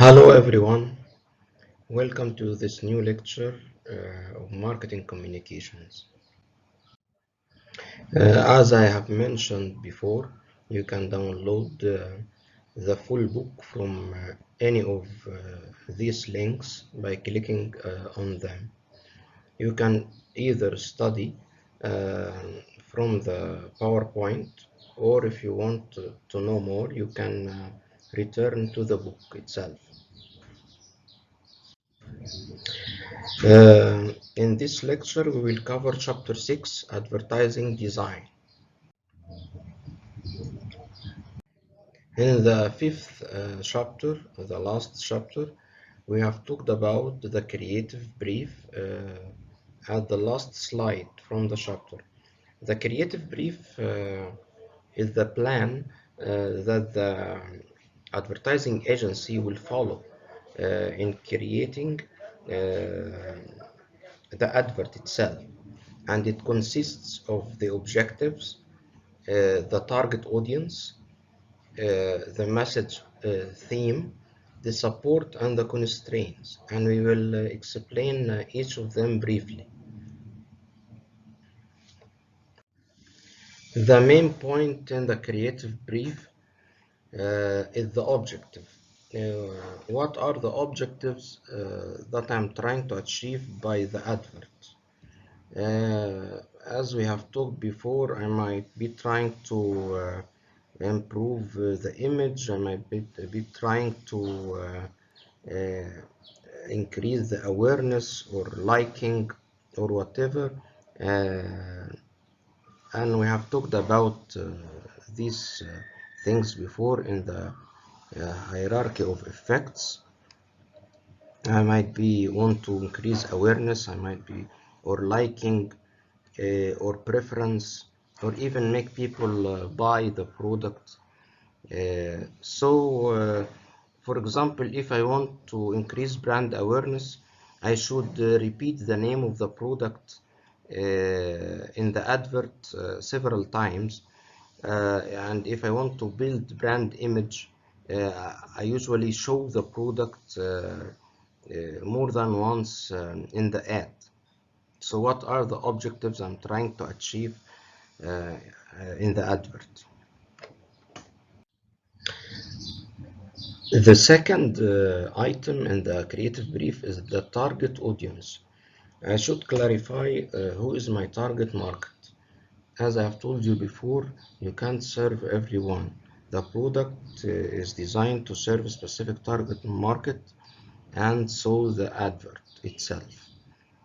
Hello everyone, welcome to this new lecture of marketing communications. As I have mentioned before, you can download the full book from any of these links by clicking on them. You can either study uh, from the PowerPoint, or if you want to know more, you can return to the book itself. In this lecture, we will cover Chapter 6, Advertising Design. In the fifth chapter, the last chapter, we have talked about the creative brief at the last slide from the chapter. The creative brief is the plan that the advertising agency will follow in creating the advert itself, and it consists of the objectives, the target audience, the message theme, the support, and the constraints, and we will explain each of them briefly. The main point in the creative brief is the objective. What are the objectives that I'm trying to achieve by the advert? As we have talked before, I might be trying to improve the image. I might be trying to increase the awareness or liking or whatever. Uh, and we have talked about these things before in the hierarchy of effects. I might be want to increase awareness, I might be or liking or preference, or even make people buy the product. For example, if I want to increase brand awareness, I should repeat the name of the product in the advert several times. And if I want to build brand image, I usually show the product more than once in the ad. So what are the objectives I'm trying to achieve in the advert? The second item in the creative brief is the target audience. I should clarify who is my target market. As I have told you before, you can't serve everyone. The product is designed to serve a specific target market, and so the advert itself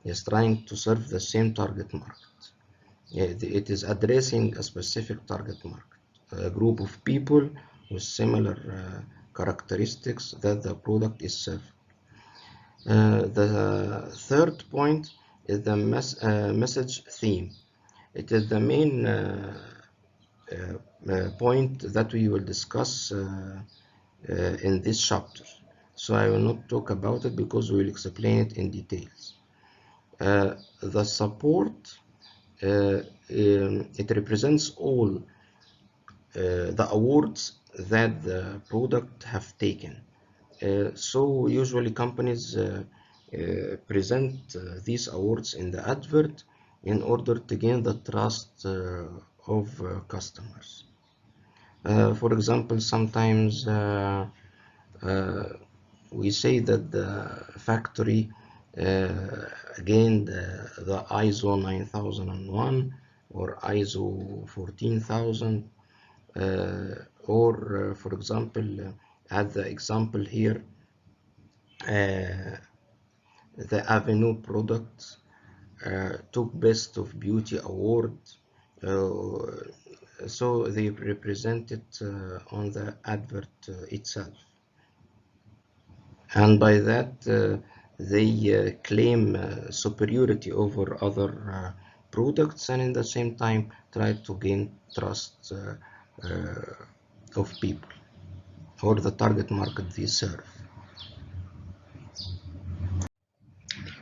is trying to serve the same target market. It is addressing a specific target market, a group of people with similar characteristics that the product is serving. The third point is the message theme. It is the main point that we will discuss in this chapter. So I will not talk about it because we will explain it in details. The support, it represents all the awards that the product have taken. So usually companies present these awards in the advert in order to gain the trust of customers. For example, sometimes we say that the factory gained the ISO 9001 or ISO 14000, or for example, as the example here, the Avenue product took Best of Beauty award. So they represent it on the advert itself, and by that they claim superiority over other products, and in the same time try to gain trust of people or the target market they serve.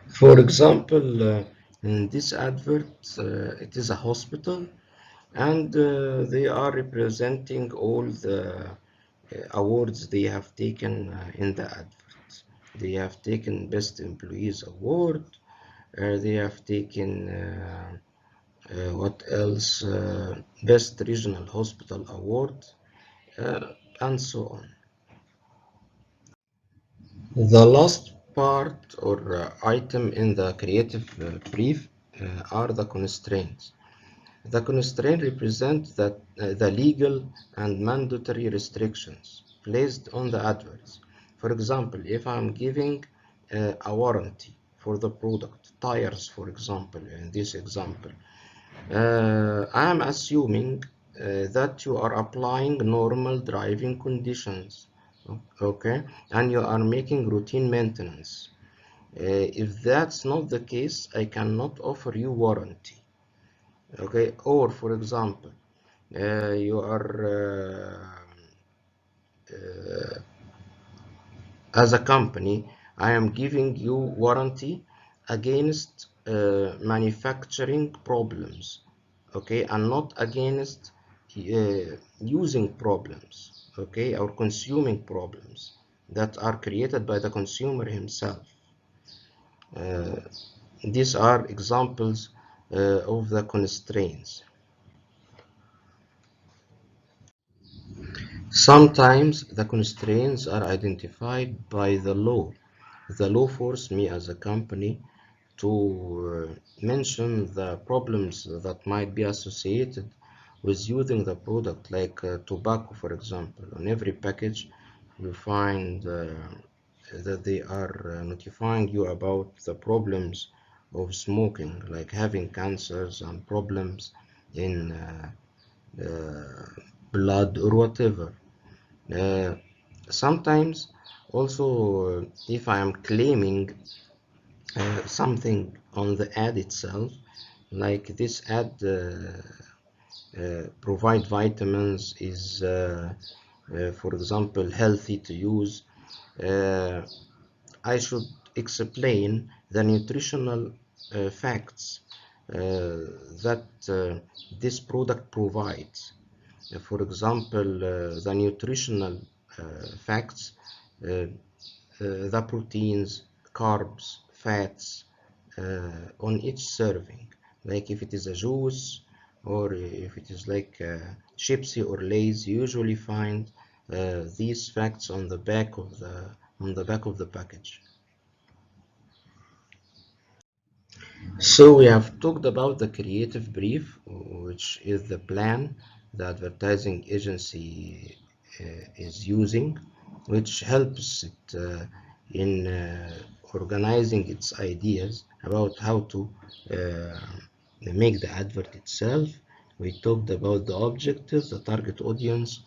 For example, in this advert, it is a hospital, and they are representing all the awards they have taken in the advert. They have taken Best Employees Award. They have taken what else? Best Regional Hospital Award, and so on. The last part or item in the creative brief are the constraints. The constraints represent the legal and mandatory restrictions placed on the adverts. For example, if I'm giving a warranty for the product, tires for example, in this example, I am assuming that you are applying normal driving conditions, okay, and you are making routine maintenance. If that's not the case, I cannot offer you warranty. Okay, or for example, you are as a company, I am giving you warranty against manufacturing problems, okay, and not against using problems, okay, or consuming problems that are created by the consumer himself. Uh, these are examples of the constraints. Sometimes the constraints are identified by the law. The law forced me as a company to mention the problems that might be associated with using the product, like tobacco, for example. On every package, you find that they are notifying you about the problems of smoking, like having cancers and problems in blood or whatever. Uh, Sometimes also, if I am claiming something on the ad itself, like this ad provide vitamins, is for example healthy to use, uh, I should explain the nutritional facts that this product provides. For example, the nutritional facts, uh, the proteins, carbs, fats on each serving. Like if it is a juice or if it is like Chipsy or Lay's, you usually find these facts on the back of the package. So we have talked about the creative brief, which is the plan the advertising agency is using, which helps it in organizing its ideas about how to uh, make the advert itself. We talked about the objectives, the target audience,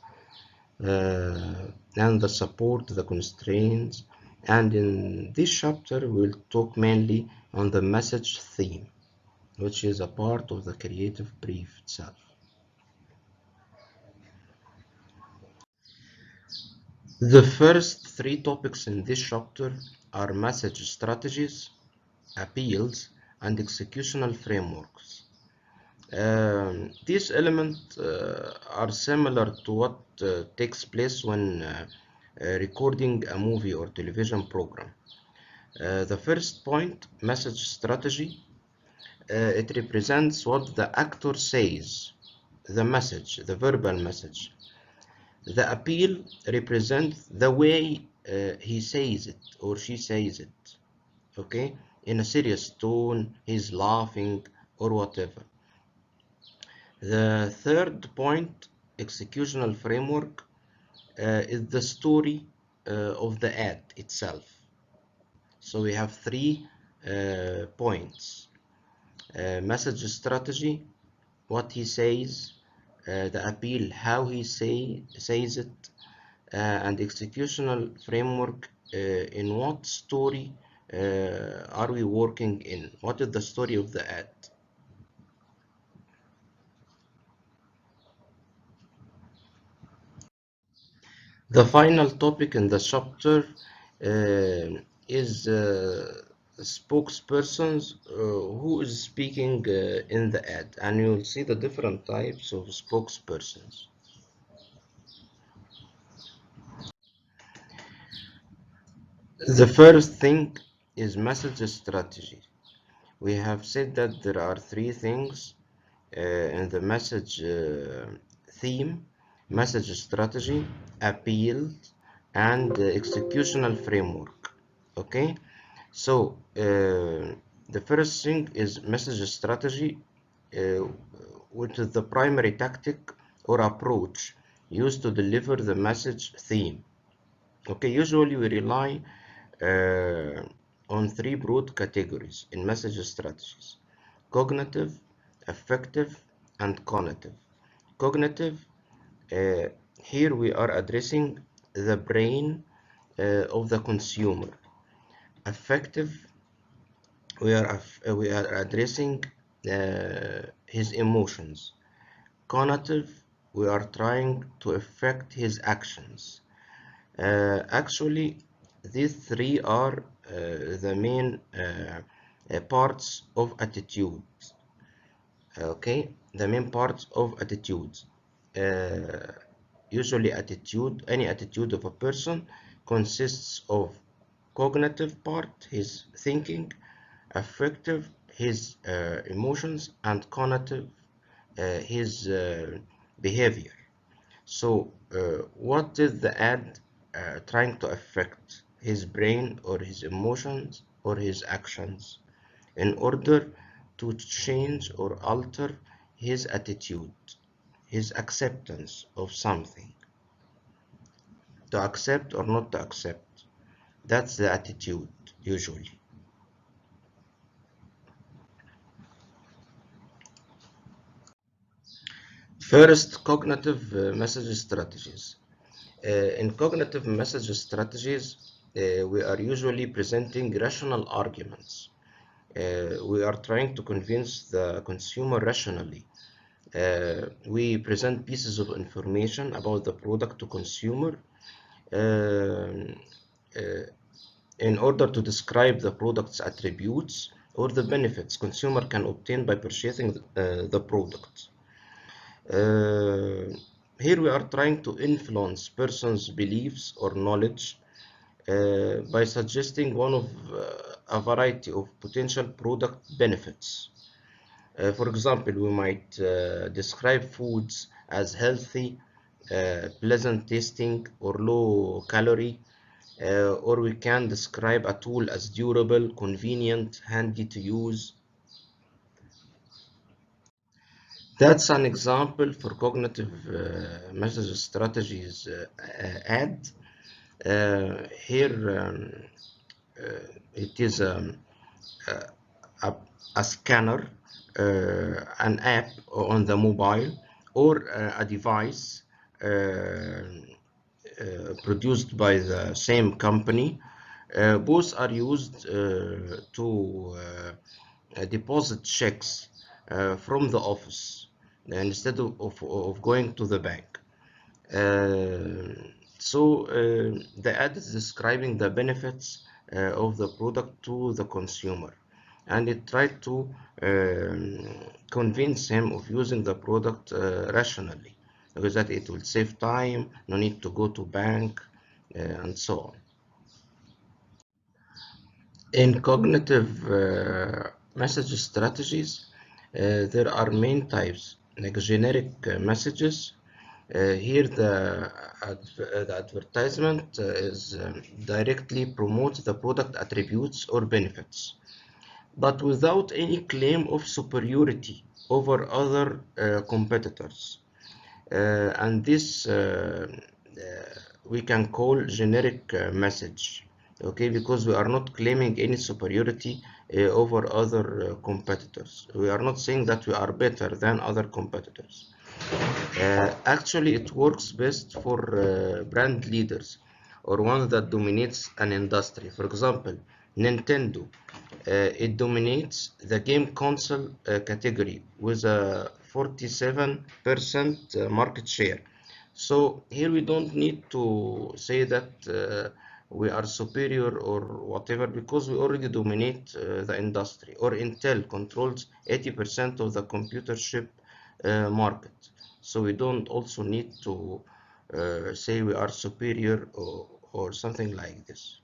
and the support, the constraints. And in this chapter, we'll talk mainly on the message theme, which is a part of the creative brief itself. The first three topics in this chapter are message strategies, appeals, and executional frameworks. These elements are similar to what takes place when recording a movie or television program. The first point, message strategy, it represents what the actor says, the message, the verbal message. The appeal represents the way he says it or she says it, okay? In a serious tone, he's laughing or whatever. The third point, executional framework, is the story of the ad itself. So we have three points. Message strategy, what he says, the appeal, how he says it, and executional framework, in what story are we working in? What is the story of the ad? The final topic in the chapter is spokespersons, who is speaking in the ad, and you'll see the different types of spokespersons. The first thing is message strategy. We have said that there are three things in the message theme: message strategy, appeal, and executional framework. Okay, so the first thing is message strategy, uh, which is the primary tactic or approach used to deliver the message theme. Okay, usually we rely uh, on three broad categories in message strategies: cognitive, affective, and conative. Cognitive, uh, here we are addressing the brain of the consumer. Affective, we are addressing his emotions. Conative, we are trying to affect his actions. Actually, these three are the main parts of attitude. Okay, the main parts of attitudes. Uh, Usually, any attitude of a person consists of cognitive part, his thinking, affective, his emotions, and conative, his behavior. So, what is the ad trying to affect? His brain or his emotions or his actions in order to change or alter his attitude, his acceptance of something, to accept or not to accept. That's the attitude, usually. First, cognitive message strategies. In cognitive message strategies, we are usually presenting rational arguments. We are trying to convince the consumer rationally. We present pieces of information about the product to consumer um, uh, in order to describe the product's attributes or the benefits consumer can obtain by purchasing the product. Uh, Here we are trying to influence person's beliefs or knowledge by suggesting one of a variety of potential product benefits. For example, we might describe foods as healthy, pleasant tasting, or low calorie, or we can describe a tool as durable, convenient, handy to use. That's an example for cognitive message strategies ad. Here it is a, a scanner, an app on the mobile, or a device produced by the same company. Both are used to deposit checks from the office instead of going to the bank. The ad is describing the benefits of the product to the consumer, and it tried to convince him of using the product rationally, because that it will save time, no need to go to bank, and so on. In cognitive message strategies, there are main types, like generic messages. Here, the advertisement is directly promotes the product attributes or benefits, but without any claim of superiority over other competitors. And this we can call generic message, okay, because we are not claiming any superiority over other competitors. We are not saying that we are better than other competitors. Actually, it works best for brand leaders or one that dominates an industry. For example, Nintendo. It dominates the game console category with a 47% market share. So here we don't need to say that we are superior or whatever, because we already dominate the industry. Or Intel controls 80% of the computer chip market. So we don't also need to say we are superior or something like this.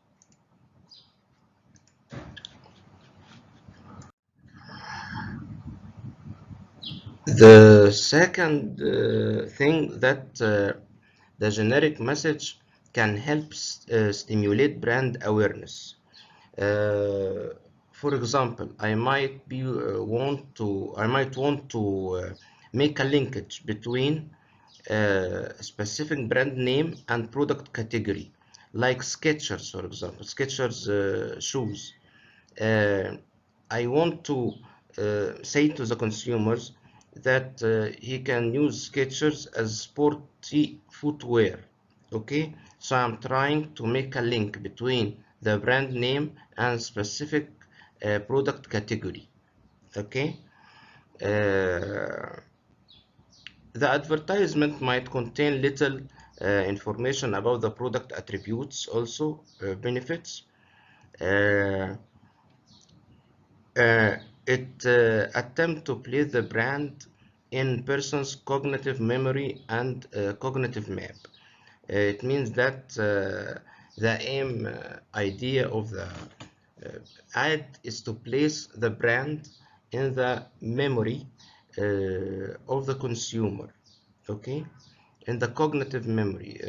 The second thing that the generic message can help stimulate brand awareness. Uh, for example, I might want to make a linkage between a specific brand name and product category, like Skechers, for example, Skechers shoes. uh, I want to say to the consumers that he can use Skechers as sporty footwear. Okay, so I'm trying to make a link between the brand name and specific product category. Okay, the advertisement might contain little information about the product attributes, also benefits. Uh, Uh, it attempt to place the brand in person's cognitive memory and cognitive map. It means that the aim idea of the ad is to place the brand in the memory of the consumer, okay, in the cognitive memory,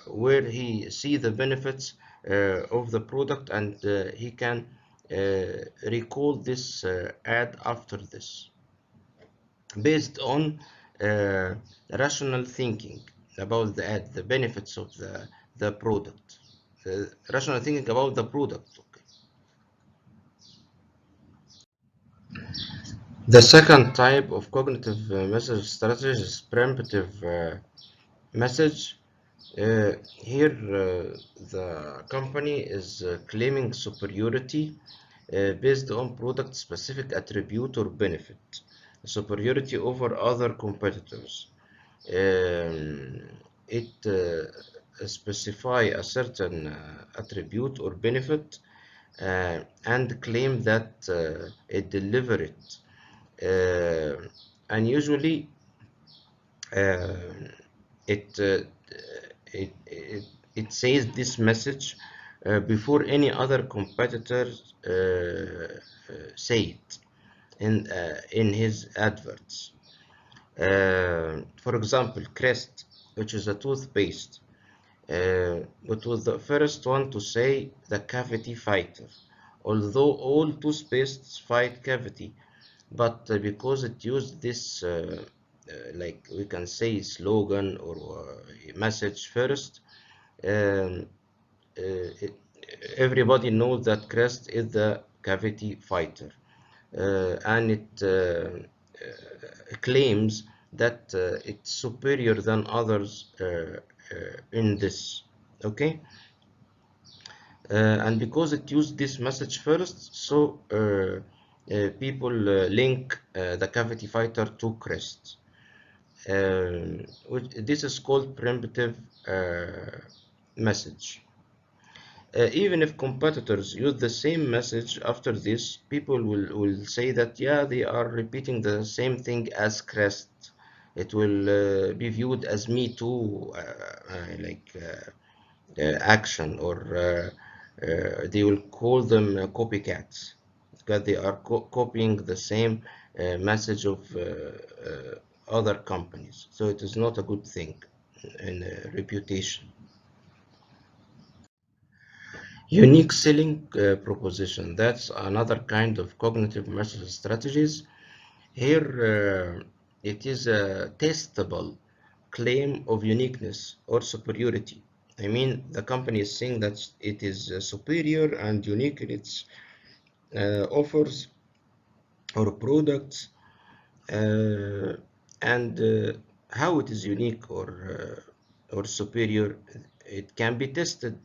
where he see the benefits of the product, and he can recall this ad after this, based on uh, rational thinking about the ad, the benefits of the product, rational thinking about the product. Okay. The second type of cognitive message strategy is preemptive message. Here, the company is claiming superiority based on product specific attribute or benefit, superiority over other competitors. It specify a certain attribute or benefit and claim that it deliver it. And usually uh, it, uh, it says this message before any other competitor say it in his adverts. For example, Crest, which is a toothpaste, it was the first one to say the cavity fighter. Although all toothpastes fight cavity, but because it used this, like we can say, slogan or message first, um, it, everybody knows that Crest is the cavity fighter, and it claims that it's superior than others in this. Okay. And because it used this message first, so people link the cavity fighter to Crest. This is called preemptive message. Even if competitors use the same message after this, people will say that, yeah, they are repeating the same thing as Crest. It will be viewed as Me Too, action, or they will call them copycats because they are copying the same message of other companies. So it is not a good thing in reputation. Unique selling proposition. That's another kind of cognitive message strategies. Here, it is a testable claim of uniqueness or superiority. I mean, the company is saying that it is superior and unique in its offers or products, uh, and how it is unique or superior. It can be tested.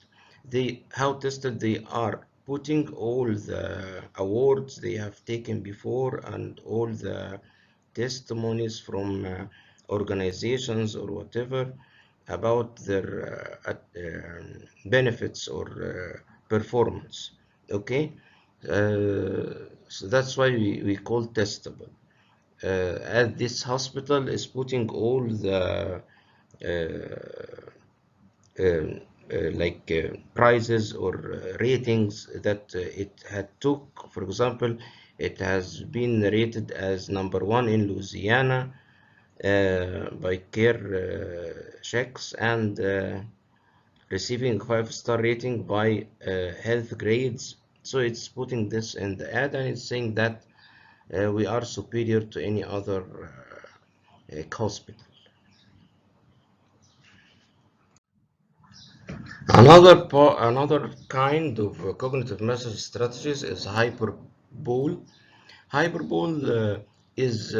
How tested they are, putting all the awards they have taken before and all the testimonies from organizations or whatever about their benefits or performance. Okay. So that's why we call testable. As this hospital is putting all the um, prizes or ratings that it had took, for example, It has been rated as #1 in Louisiana by Care Checks and receiving 5-star rating by Health Grades. So it's putting this in the ad and it's saying that we are superior to any other hospital. Another kind of cognitive message strategies is hyperbole. Hyperbole is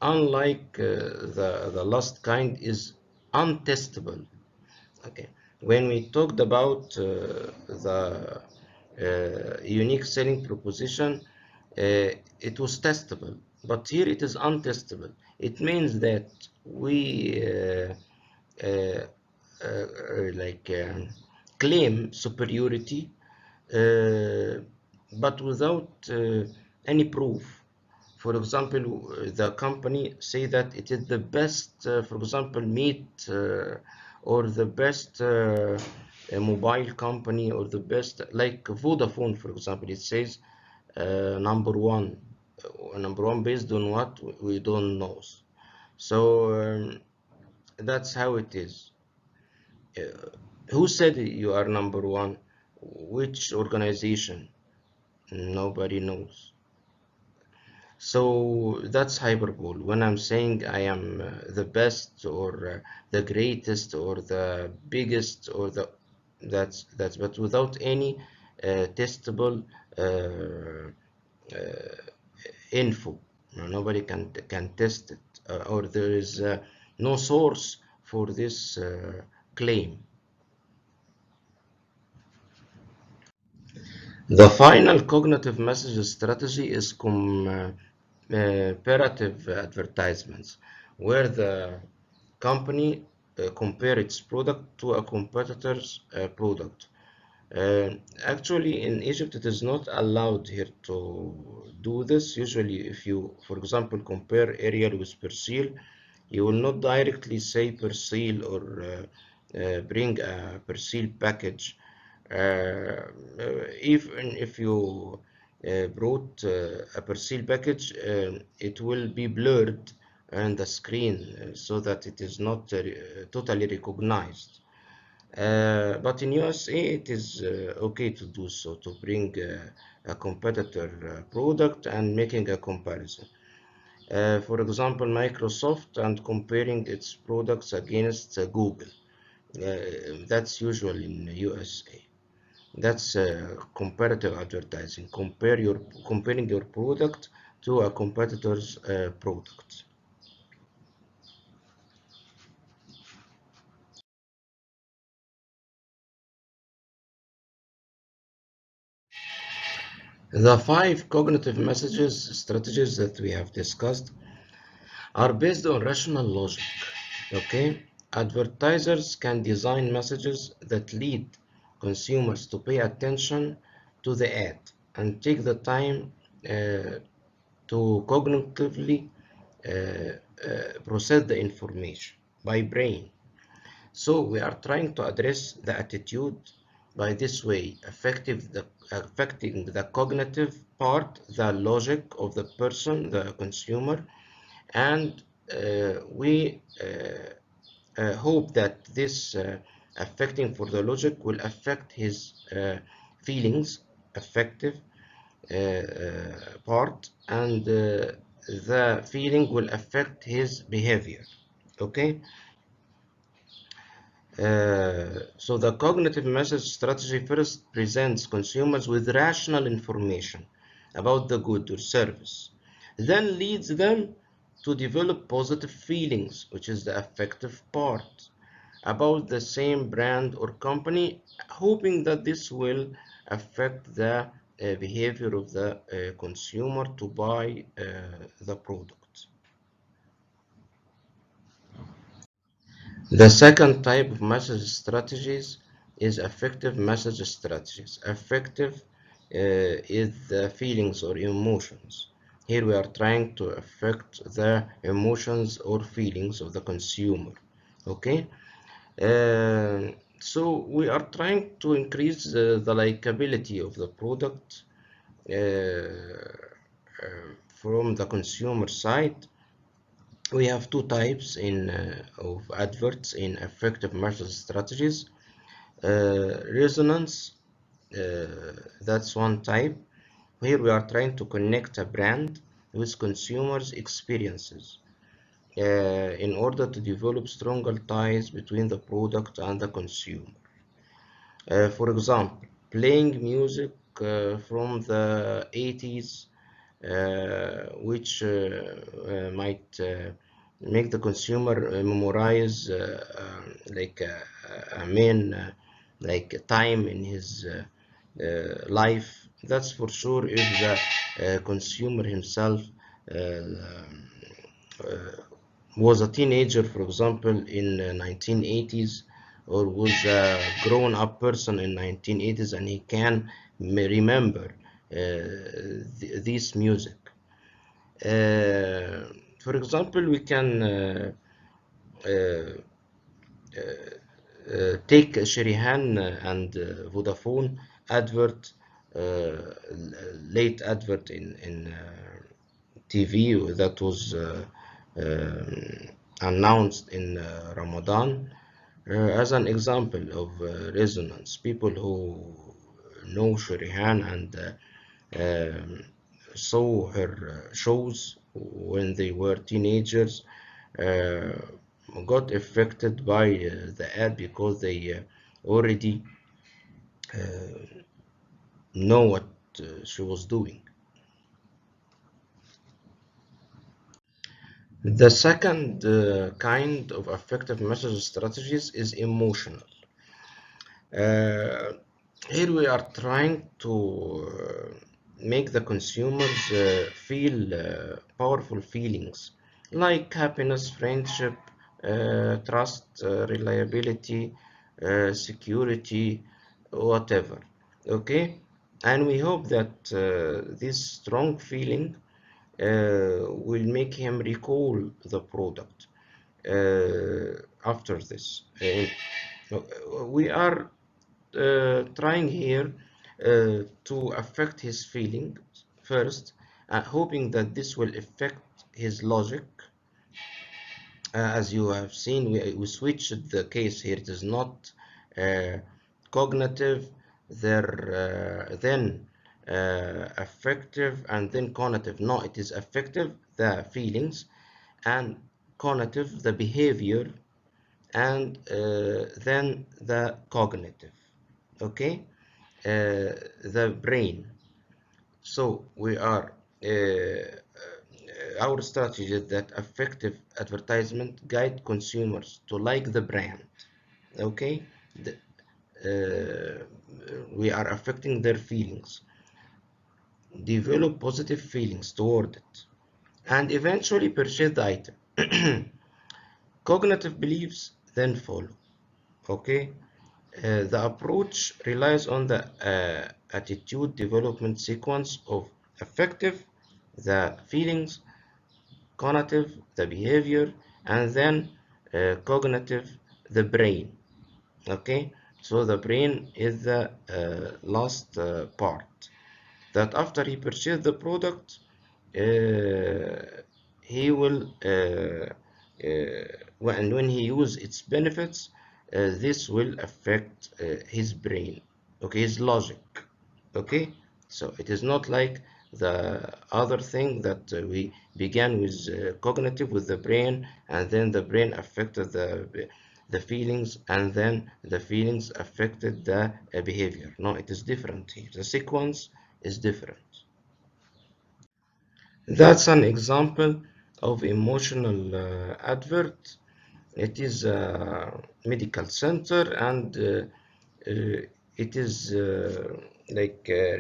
unlike the last kind is untestable. Okay, when we talked about the unique selling proposition, it was testable, but here it is untestable. It means that we uh, claim superiority, but without any proof. For example, the company say that it is the best, for example, meat or the best mobile company or the best, like Vodafone, for example, it says #1, #1 based on what we don't know. So that's how it is. Who said you are #1? Which organization? Nobody knows. So that's hyperbole. When I'm saying I am the best or the greatest or the biggest or the that's but without any testable info. Nobody can test it or there is no source for this claim. The final cognitive message strategy is comparative advertisements, where the company compare its product to a competitor's product. Uh, Actually, in Egypt, it is not allowed here to do this. Usually, if you, for example, compare Arial with Persil, you will not directly say Persil or bring a Persil package. Even if you brought a Persil package, it will be blurred on the screen so that it is not totally recognized. But in USA, it is okay to do so, to bring a competitor product and making a comparison. For example, Microsoft and comparing its products against Google. That's usual in USA. That's comparative advertising. Comparing your product to a competitor's product. The 5 cognitive messages strategies that we have discussed are based on rational logic. Okay? Advertisers can design messages that lead consumers to pay attention to the ad and take the time to cognitively process the information by brain. So we are trying to address the attitude by this way, affecting the cognitive part, the logic of the person, the consumer, and we hope that this affecting for the logic will affect his feelings, affective part, and the feeling will affect his behavior. Okay. So the cognitive message strategy first presents consumers with rational information about the good or service, then leads them to develop positive feelings, which is the affective part, about the same brand or company, hoping that this will affect the behavior of the consumer to buy the product. The second type of message strategies is affective message strategies. Affective is the feelings or emotions. Here we are trying to affect the emotions or feelings of the consumer. Okay, so we are trying to increase the likability of the product from the consumer side, we have two types of adverts in effective message strategies. Resonance, that's one type. Here we are trying to connect a brand with consumers' experiences in order to develop stronger ties between the product and the consumer. For example, playing music from the 80s, which might make the consumer memorize like a main like time in his life. That's for sure if the consumer himself was a teenager, for example, in 1980s, or was a grown-up person in 1980s, and he can remember this music. For example, we can uh, take Sherihan and Vodafone advert, late advert in TV that was announced in Ramadan as an example of resonance. People who know Sherihan and saw her shows when they were teenagers uh, got affected by the ad because they already know what she was doing. The second kind of effective message strategies is emotional. Uh, Here we are trying to make the consumers feel powerful feelings like happiness, friendship, trust, reliability, security, whatever. Okay? And we hope that this strong feeling will make him recall the product after this. We are trying here to affect his feelings first, hoping that this will affect his logic. As you have seen, we switched the case here. It is not cognitive, then affective, and then cognitive. No, it is affective, the feelings, and cognitive, the behavior, and then the cognitive. Okay, the brain. So we are our strategy is that effective advertisement guide consumers to like the brand. Okay, the, uh, we are affecting their feelings, develop positive feelings toward it, and eventually purchase the item. Cognitive beliefs then follow. Okay, the approach relies on the attitude development sequence of affective, the feelings, cognitive, the behavior, and then cognitive, the brain. Okay, so the brain is the last part. That after he purchased the product, he will when he use its benefits, this will affect his brain, okay, his logic. Okay, so it is not like the other thing that we began with cognitive with the brain, and then the brain affected the feelings, and then the feelings affected the behavior. No, it is different here. The sequence is different. That's an example of emotional advert. It is a medical center, and it is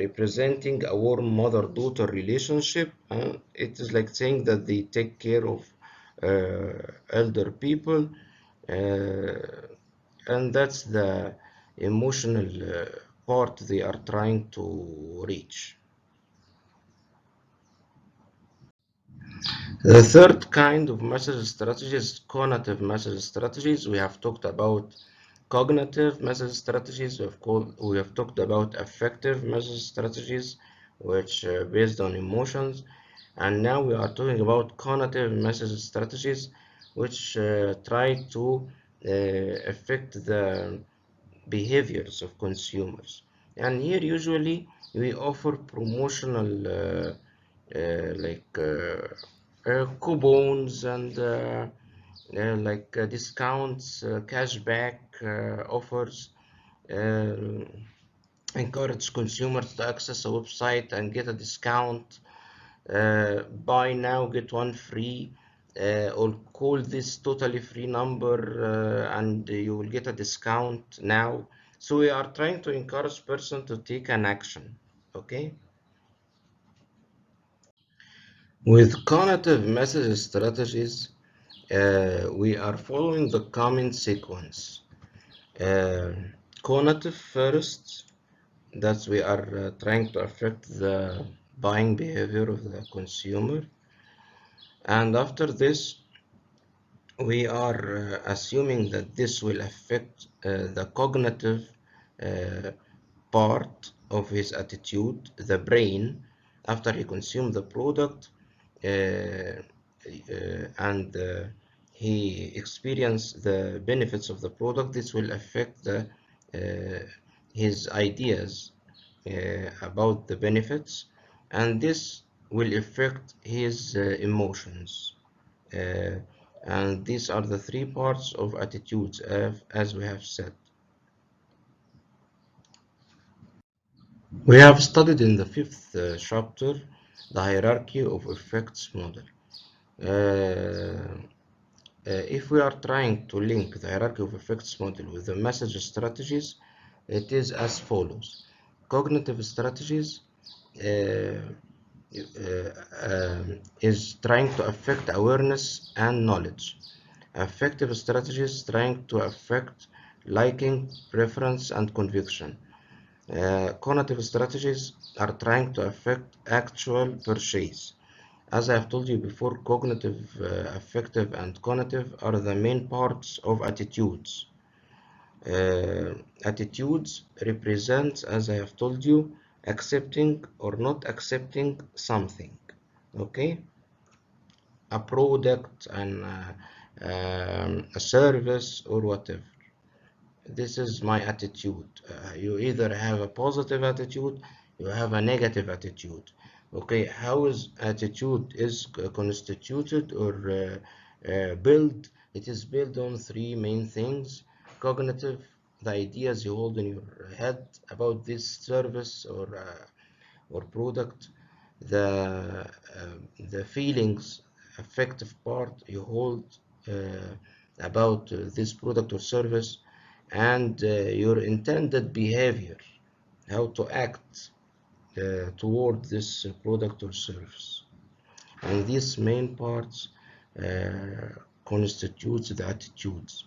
representing a warm mother-daughter relationship. It is like saying that they take care of elder people, and that's the emotional part they are trying to reach. The third kind of message strategy is cognitive message strategies. We have talked about cognitive message strategies. We have talked about affective message strategies. which based on emotions. And now we are talking about cognitive message strategies, which try to affect the behaviors of consumers. And here usually we offer promotional coupons and discounts, cashback offers, um encourage consumers to access a website and get a discount. Buy now, get one free, or call this totally free number and you will get a discount now. So we are trying to encourage person to take an action. Okay. With cognitive message strategies, we are following the common sequence. Uh, Cognitive first, that we are trying to affect the buying behavior of the consumer, and after this we are assuming that this will affect the cognitive uh, part of his attitude, the brain, after he consumed the product and he experienced the benefits of the product. This will affect his ideas about the benefits, and this will affect his emotions. Uh, and these are the three parts of attitudes, as we have said. We have studied in the fifth chapter the hierarchy of effects model. If we are trying to link the hierarchy of effects model with the message strategies, it is as follows. Cognitive strategies uh, is trying to affect awareness and knowledge. Affective strategies trying to affect liking, preference, and conviction. Cognitive strategies are trying to affect actual purchase. As I have told you before, cognitive, affective, and cognitive are the main parts of attitudes. Attitudes represent, as I have told you, accepting or not accepting something. Okay, a product and a service or whatever. This is my attitude. You either have a positive attitude, you have a negative attitude. Okay, how is attitude is constituted or built? It is built on three main things. Cognitive, the ideas you hold in your head about this service or product. The feelings, affective part you hold about this product or service, and your intended behavior, how to act toward this product or service. And these main parts constitutes the attitudes.